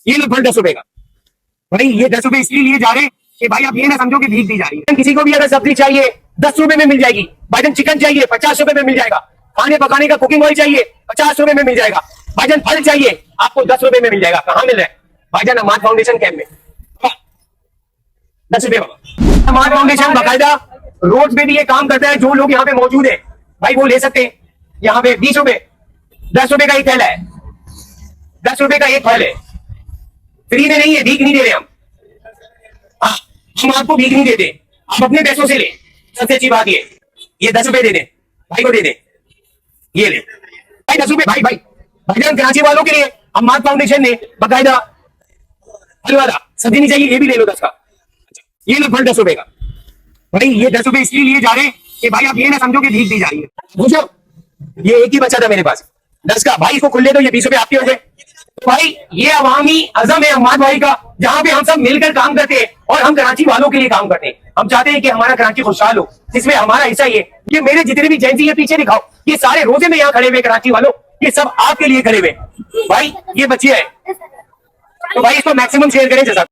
ये लो फल 10 रुपए का। भाई ये 10 रुपए इसलिए लिए जा रहे हैं कि भाई आप ये ना समझो कि भीख दी जा रही है। किसी को भी अगर सब्जी चाहिए 10 रुपए में मिल जाएगी। भाईजान चिकन चाहिए 50 रुपए में मिल जाएगा। खाने पकाने का कुकिंग ऑयल चाहिए 50 रुपए में मिल जाएगा। भाईजान फल चाहिए आपको 10 रुपए में मिल जाएगा। कहाँ मिल रहा है भाईजान? अमाद फाउंडेशन कैंप में 10 रुपए बाबा। अमाद फाउंडेशन बाकायदा रोड पे भी ये काम करता है। जो लोग यहाँ पे मौजूद है भाई वो ले सकते हैं। यहाँ पे 20 रुपए 10 रुपए का एक थैला है। 10 रुपए का एक फल है। फ्री में नहीं है, भीख नहीं दे रहे हम। हाँ, हम आपको भीख नहीं देते, आप अपने पैसों से ले। सबसे अच्छी बात ये 10 रुपए दे दें भाई को, दे दें। ये ले भाई 10 रुपए। भाई भाई भाईजान कराची वालों के लिए अम्माद फाउंडेशन ने बाकायदा फल वाला सब्जी नहीं चाहिए, ये भी ले लो 10 का। ये लो फल 10 रुपए का। भाई ये 10 रुपए इसलिए लिए जा रहे हैं कि भाई आप ये ना समझो कि भीख दी जा रही है। बुझो, ये एक ही बचा था मेरे पास 10 का। भाई इसको खुले तो ये 20 रुपए आपके हो गए। भाई ये अवामी अज़म है अम्माद भाई का, जहां पे हम सब मिलकर काम करते हैं और हम कराची वालों के लिए काम करते हैं। हम चाहते हैं कि हमारा कराची खुशहाल हो, जिसमें हमारा हिस्सा ये मेरे जितने भी जेंजी है पीछे दिखाओ, ये सारे रोजे में यहाँ खड़े हुए कराची वालों, ये सब आपके लिए खड़े हुए। भाई ये बच्चे हैं तो भाई इसको मैक्सिमम शेयर करें जैसा।